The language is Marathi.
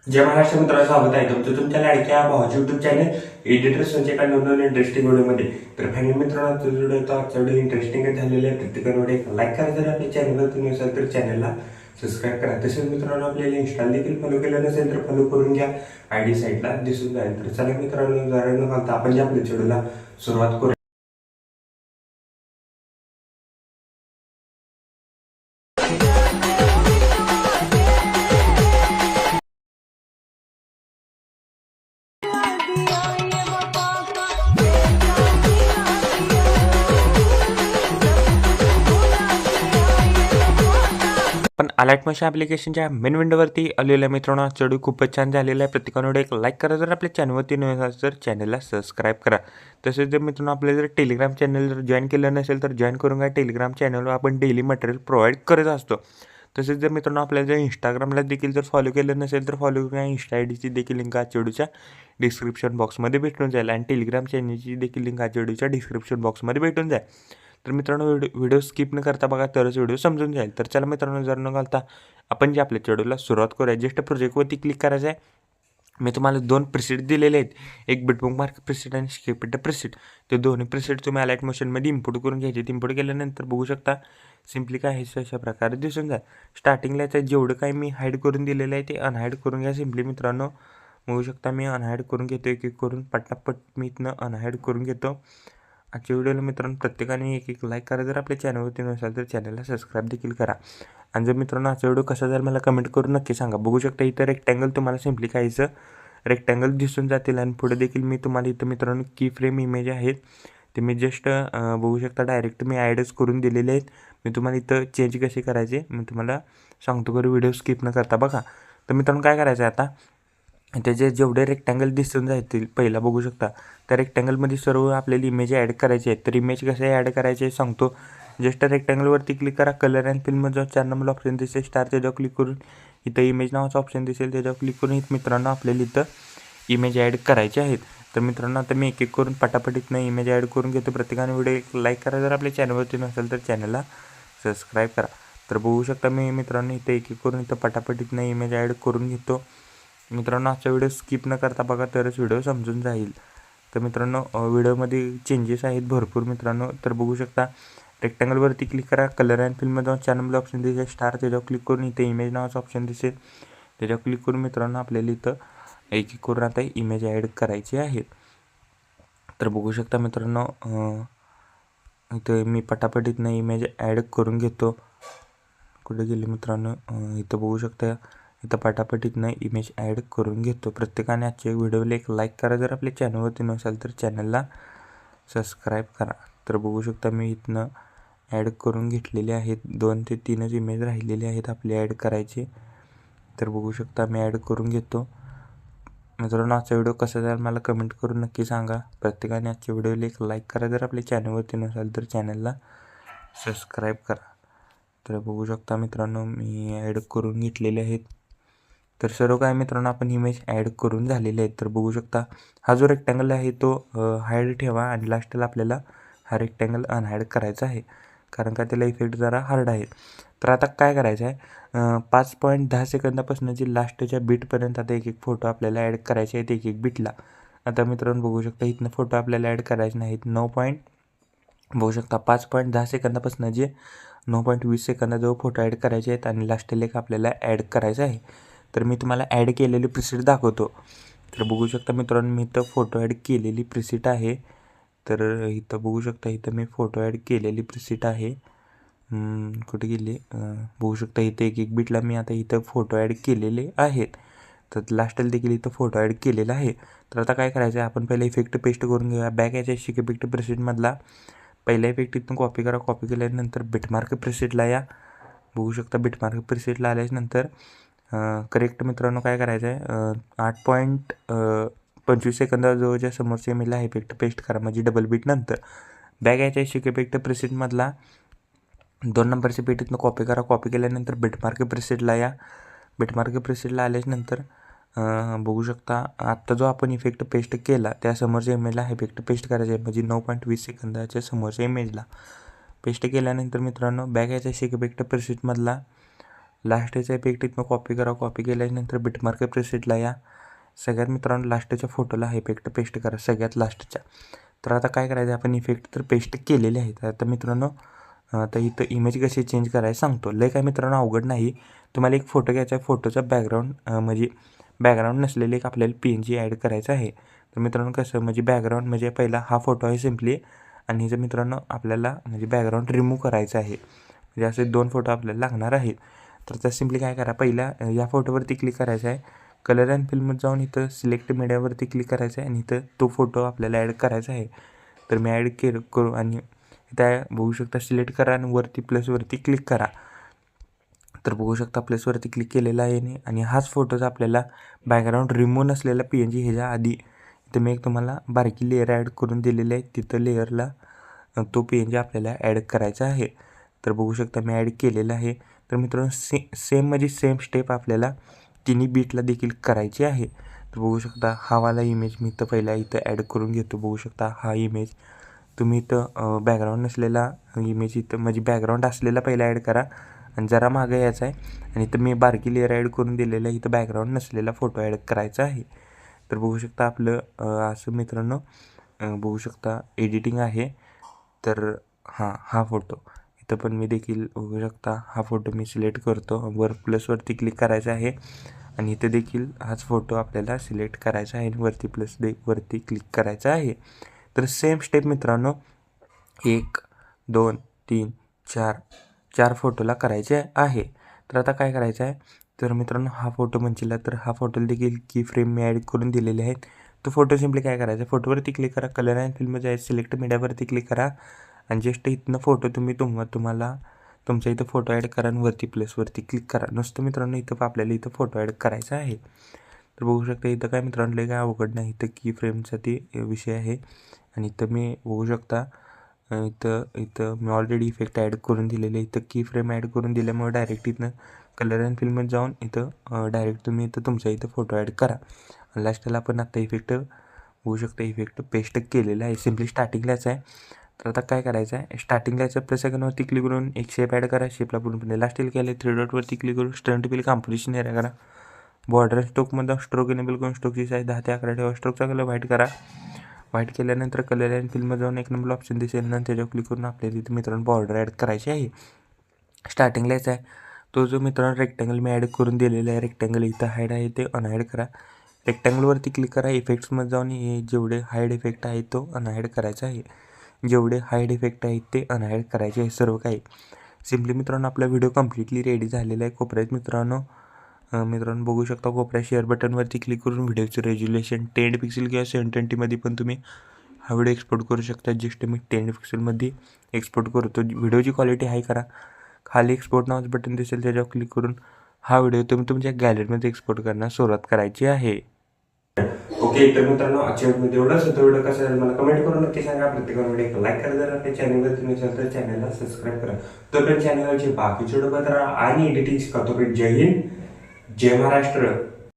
जय महाराष्ट्र मित्रांनो, स्वागत आहे तुमचं तुमच्या लाडक्या भावाच्या युट्यूब चॅनल एडिटर संजय कांड नवीन इंटरेस्टिंग व्हिडिओमध्ये. तर फायनल मित्रांनो, आजचा व्हिडिओ इंटरेस्टिंग झालेला आहे. प्रत्येकाने एक लाईक करा, जर आपल्या चॅनलवर तुम्ही असाल तर चॅनलला सबस्क्राईब करा. तसेच मित्रांनो, आपल्याला इंस्टाला देखील फॉलो केलं नसेल तर फॉलो करून घ्या, आयडी साईडला दिसून जाईल. तर चला मित्रांनो, जरा न घालता आपण या आपल्या व्हिडिओला सुरुवात करू. पण अलाइट मशीन ॲप्लिकेशनच्या मेन विंडोवरती आलेल्या मित्रांनो, आजचा व्हिडिओ खूपच छान झालेला आहे. प्रत्येकाने एक लाईक करा, जर आपल्या चॅनलवरती नवीन असेल तर चॅनलला सबस्क्राईब करा. तसेच जर मित्रांनो आपल्याला जर टेलिग्राम चॅनल जर जॉईन केलं नसेल तर जॉईन करून घ्या. टेलिग्राम चॅनलवर आपण डेली मटेरियल प्रोव्हाइड करत असतो. तसेच जर मित्रांनो आपल्याला जर इंस्टाग्रामला देखील जर फॉलो केलं नसेल तर फॉलो करा. इंस्टा आयडीची देखील लिंक आजच्या व्हिडिओच्या डिस्क्रिप्शन बॉक्समध्ये भेटून जाईल आणि टेलिग्राम चॅनलची देखील लिंक आजच्या व्हिडिओच्या डिस्क्रिप्शन बॉक्समध्ये भेटून जाईल. तर मित्रांनो, व्हिडिओ स्किप न करता बघा, तरच व्हिडिओ समजून जाईल. तर चला मित्रांनो, जर न घालता आपण जे आपल्या व्हिडिओला सुरुवात करूया. जस्ट प्रोजेक्टवरती क्लिक करायचं आहे. मी तुम्हाला 2 प्रिसेट दिलेले आहेत, एक बिटबुक मार्क प्रिसेट आणि स्क्रिप्ट प्रिसेट. ते दोन्ही प्रिसेट तुम्ही अलाइट मोशनमध्ये इम्पोर्ट करून घ्यायचे. इम्पोर्ट केल्यानंतर बघू शकता सिम्पली काय आहे अशा प्रकारे दिसून जाईल. स्टार्टिंगला याचं जेवढं काही मी हाईड करून दिलेलं आहे ते अनहाईड करून घ्या. सिम्पली मित्रांनो बघू शकता मी अनहाईड करून घेतो, एक एक करून पटापट मी इथनं अनहाईड करून घेतो. आजच्या व्हिडिओला मित्रांनो प्रत्येकाने एक एक लाईक करा, जर आपल्या चॅनलवरती नसाल तर चॅनलला सबस्क्राईब देखील करा. आणि जर मित्रांनो आजचा व्हिडिओ कसा झाला मला कमेंट करून नक्की सांगा. बघू शकता इथं रेक्टँगल तुम्हाला सिम्पली काहीचं रेक्टँगल दिसून जातील आणि पुढे देखील मी तुम्हाला इथं मित्रांनो की फ्रेम इमेज आहेत ते मी जस्ट बघू शकता डायरेक्ट मी ॲडच करून दिलेले आहेत. मी तुम्हाला इथं चेंज कसे करायचे मी तुम्हाला सांगतो, करू व्हिडिओ स्किप न करता बघा. तर मित्रांनो काय करायचं आहे आता, त्याचे जेवढे रेक्टँगल दिसून जातील पहिला बघू शकता त्या रेक्टँगलमध्ये सर्व आपल्याला इमेज ॲड करायचे आहेत. तर इमेज कसे ॲड करायचे सांगतो. जस्ट रेक्टँगलवरती क्लिक करा. कलर अँड फिल्ममध्ये 4 नंबर ऑप्शन दिसेल, स्टार त्याच्यावर क्लिक करून इथं इमेज नावाचा ऑप्शन दिसेल, त्याच्यावर क्लिक करून इथं मित्रांनो आपल्याला इथं इमेज ॲड करायचे आहेत. तर मित्रांनो आता मी एक एक करून पटापट इथनं इमेज ॲड करून घेतो. प्रत्येकाने व्हिडिओ एक लाईक करा, जर आपल्या चॅनलवरती नसेल तर चॅनलला सबस्क्राईब करा. तर बघू शकता मी मित्रांनो इथं एक एक करून इथं पटापट इथनं इमेज ॲड करून घेतो. मित्रांनो आजचा व्हिडिओ स्किप न करता बघा, तरच व्हिडिओ समजून जाईल. तर मित्रांनो व्हिडिओमध्ये चेंजेस आहेत भरपूर मित्रांनो. तर बघू शकता रेक्टँगलवरती क्लिक करा. कलर अँड फिल्ममध्ये जाऊन 4 नंबर ऑप्शन दिसेल, स्टार त्याच्यावर क्लिक करून इथे इमेज नावाचा ऑप्शन दिसेल, त्याच्यावर क्लिक करून मित्रांनो आपल्याला इथं एक एक करून आता इमेज ॲड करायची आहेत. तर बघू शकता मित्रांनो इथं मी पटापट इथनं इमेज ॲड करून घेतो. कुठे गेले मित्रांनो, इथं बघू शकता इथं पटापट इथनं इमेज ॲड करून घेतो. प्रत्येकाने आजच्या व्हिडिओला एक लाईक करा, जर आपल्या चॅनलवरती नसाल तर चॅनलला सबस्क्राईब करा. तर बघू शकता मी इथनं ॲड करून घेतलेले आहेत. 2 ते 3च इमेज राहिलेले आहेत आपले ॲड करायचे. तर बघू शकता मी ॲड करून घेतो. मित्रांनो आजचा व्हिडिओ कसा झाला मला कमेंट करून नक्की सांगा. प्रत्येकाने आजच्या व्हिडिओला एक लाईक करा, जर आपल्या चॅनलवरती नसाल तर चॅनलला सबस्क्राईब करा. तर बघू शकता मित्रांनो मी ॲड करून घेतलेले आहेत. तर सर्व काय मित्रांनो आपण इमेज ॲड करून झालेले आहेत. तर बघू शकता हा जो रेक्टँगल आहे तो हाईड ठेवा आणि लास्टला आपल्याला हा रेक्टँगल अनहाईड करायचा आहे, कारण का त्याला इफेक्ट जरा हार्ड आहे. तर आता काय करायचं आहे, 5.10 सेकंदापासून जी लास्टच्या बीटपर्यंत आता एक एक फोटो आपल्याला ॲड करायचे आहेत एक एक बीटला. आता मित्रांनो बघू शकता इथनं फोटो आपल्याला ॲड करायचे नाहीत. बघू शकता 5.10 सेकंदापासून जे 9.20 सेकंदाजवळ फोटो ॲड करायचे आहेत आणि लास्टला एक आपल्याला ॲड करायचं आहे. तर मी तुम्हाला ॲड केलेली प्रिसेट दाखवतो. तर बघू शकता मित्रांनो मी इथं फोटो ॲड केलेली प्रिसेट आहे. तर इथं बघू शकता इथं मी फोटो ॲड केलेली प्रिसेट आहे. कुठे गेली, बघू शकता इथं एक एक बीटला मी आता इथं फोटो ॲड केलेले आहेत. तर लास्टला देखील इथं फोटो ॲड केलेला आहे. तर आता काय करायचं आहे, आपण पहिला इफेक्ट पेस्ट करून घेऊया. बॅक याच्या इफेक्ट प्रिसेटमधला पहिला इफेक्ट इथून कॉपी करा. कॉपी केल्यानंतर बिटमार्क प्रिसेटला या. बघू शकता बिटमार्क प्रिसेटला आल्यानंतर करेक्ट मित्रांनो काय करायचं आहे, 8.25 सेकंदाजवळच्या समोरच्या इमेजला इफेक्ट पेस्ट करा, म्हणजे डबल बीट नंतर. बॅक याच्या इफेक्ट प्रिसेटमधला 2 नंबरचे बीट इथनं कॉपी करा. कॉपी केल्यानंतर बिटमार्क प्रिसेटला या. बिटमार्क प्रिसेटला आल्यानंतर बघू शकता आत्ता जो आपण इफेक्ट पेस्ट केला त्या समोरच्या इमेजला इफेक्ट पेस्ट करायचा आहे, म्हणजे 9.20 सेकंदाच्या समोरच्या इमेजला पेस्ट केल्यानंतर मित्रांनो बॅक याच्या इफेक्ट प्रिसेटमधला लास्टचा इफेक्ट इथनं कॉपी करा. कॉपी केल्यानंतर बिटमार्क प्रेसेटला या. सगळ्यात मित्रांनो लास्टच्या फोटोला हा इफेक्ट पेस्ट करा, सगळ्यात लास्टच्या. तर आता काय करायचं, आपण इफेक्ट तर पेस्ट केलेले आहेत. आता मित्रांनो आता इथं इमेज कशी चेंज करायचं सांगतो. लय काय मित्रांनो अवघड नाही. तुम्हाला एक फोटो घ्यायचा आहे, फोटोचा बॅकग्राऊंड म्हणजे बॅकग्राऊंड नसलेले एक आपल्याला PNG ॲड करायचं आहे. तर मित्रांनो कसं म्हणजे बॅकग्राऊंड म्हणजे पहिला हा फोटो आहे सिम्पली, आणि जर मित्रांनो आपल्याला म्हणजे बॅकग्राऊंड रिमूव्ह करायचं आहे. म्हणजे असे 2 फोटो आपल्याला लागणार आहेत. तर त्या सिम्पली काय करा, पहिला या फोटोवरती क्लिक करायचं आहे. कलर अँड फिल्ममध्ये जाऊन इथं सिलेक्ट मीडियावरती क्लिक करायचं आहे आणि इथं तो फोटो आपल्याला ॲड करायचा आहे. तर मी ॲड करू आणि त्या बघू शकता सिलेक्ट करा आणि वरती प्लसवरती क्लिक करा. तर बघू शकता प्लसवरती क्लिक केलेला आहे आणि हाच फोटोचा आपल्याला बॅकग्राऊंड रिमूव्ह नसलेला PNG ह्याच्या आधी इथं मी एक तुम्हाला बारकी लेअर ॲड करून दिलेली आहे. तिथं लेअरला तो PNG आपल्याला ॲड करायचा आहे. तर बघू शकता मी ॲड केलेला आहे. तर मित्रांनो सेम म्हणजे सेम स्टेप आपल्याला तिन्ही बीटला देखील करायची आहे. तर बघू शकता हा वाला इमेज मी इथं पहिला इथं ॲड करून घेतो. बघू शकता हा इमेज तुम्ही इथं बॅकग्राऊंड नसलेला इमेज इथं म्हणजे बॅकग्राऊंड असलेला पहिला ॲड करा आणि जरा मागं यायचा आहे आणि इथं मी बारकी लेअर ॲड करून दिलेलं आहे. इथं बॅकग्राऊंड नसलेला फोटो ॲड करायचा आहे. तर बघू शकता आपलं असं मित्रांनो बघू शकता एडिटिंग आहे. तर हा फोटो इथं पण मी देखील बघू शकता हा फोटो मी सिलेक्ट करतो. वर प्लसवरती क्लिक करायचं आहे आणि इथे देखील हाच फोटो आपल्याला सिलेक्ट करायचा आहे आणि वरती वरती क्लिक करायचं आहे. तर सेम स्टेप मित्रांनो 1 2 3 4 फोटोला करायचे आहे. तर आता काय करायचं आहे, तर मित्रांनो हा फोटो म्हणशीला तर हा फोटोला देखील की फ्रेम मी ॲड करून दिलेले आहेत. तो फोटो सिम्पली काय करायचा, फोटोवरती क्लिक करा, कलर अँड फिल्म जायचं, सिलेक्ट मीडियावरती क्लिक करा आणि जस्ट इथनं फोटो तुम्हाला तुमच्या इथं फोटो ॲड करा आणि वरती प्लसवरती क्लिक करा. नुसतं मित्रांनो इथं आपल्याला इथं फोटो ॲड करायचा आहे. तर बघू शकता इथं काय मित्रांनो काय अवघड नाही. इथं की फ्रेमचा ते विषय आहे आणि इथं मी बघू शकता इथं मी ऑलरेडी इफेक्ट ॲड करून दिलेले. इथं की फ्रेम ॲड करून दिल्यामुळे डायरेक्ट इथनं कलर अँड फिल्ममध्ये जाऊन इथं डायरेक्ट तुम्ही इथं तुमच्या इथं फोटो ॲड करा. लास्टला आपण आता इफेक्ट बघू शकता इफेक्ट पेस्ट केलेला आहे, सिम्पली स्टार्टिंगलाच आहे. तर आता काय करायचं आहे, स्टार्टिंगला याचं प्लस सेकंडवरती क्लिक करून एक शेप ॲड करा. शेपला पूर्णपणे लास्ट केले 3 डॉटवरती क्लिक करून स्टंट बिल कॉम्पोजिशन एरिया करा. बॉर्डर स्ट्रोकमध्ये स्ट्रोक इनेबल करून स्ट्रोकची साईज 10 ते 11 ठेवा. स्ट्रोकचा कलर व्हाईट करा. व्हाईट केल्यानंतर कलर अँड फिल्ममध्ये जाऊन एक नंबर ऑप्शन दिसेल ना, त्याच्यावर क्लिक करून आपल्याला तिथे मित्रांनो बॉर्डर ॲड करायची आहे. स्टार्टिंगलाच आहे तो जो मित्रांनो रेक्टँगल मी ॲड करून दिलेला आहे, रेक्टँगल इथं हाईड आहे ते अनहाईड करा. रेक्टँगलवरती क्लिक करा. इफेक्ट्समध्ये जाऊन हे जेवढे हाईड इफेक्ट आहे तो अनहाईड करायचा आहे. जेवढे हाईड इफेक्ट आहेत ते अनहाईड करायचे आहे सर्व काही. सिम्पली मित्रांनो आपला व्हिडिओ कम्प्लिटली रेडी झालेला आहे. कोपऱ्यात मित्रांनो बघू शकता कोपऱ्यात शेअर बटनवरती क्लिक करून व्हिडिओचं रेज्युलेशन 10 पिक्सेल किंवा 720मध्ये पण तुम्ही हा व्हिडिओ एक्सपोर्ट करू शकता. जस्ट मी 10 पिक्सेलमध्ये एक्सपोर्ट करतो. व्हिडिओची क्वालिटी हाय करा. खाली एक्सपोर्ट नावाचं बटन दिसेल त्याच्यावर क्लिक करून हा व्हिडिओ तुम्ही तुमच्या गॅलरीमध्ये एक्सपोर्ट करण्यास सुरुवात करायची आहे. ओके, तर मित्रांनो आजच्या व्हिडिओ एवढंच होतं. व्हिडिओ कसा झाला मला कमेंट करून नक्की सांगा. प्रत्येक व्हिडिओ लाईक करा. जर आपल्या चॅनलवर तुम्ही असाल तर चॅनलला सबस्क्राईब करा. तोपर्यंत चॅनलवरचे बाकीचे व्हिडिओ बघा आणि एडिटिंग शिका. तोपर्यंत जय हिंद, जय महाराष्ट्र.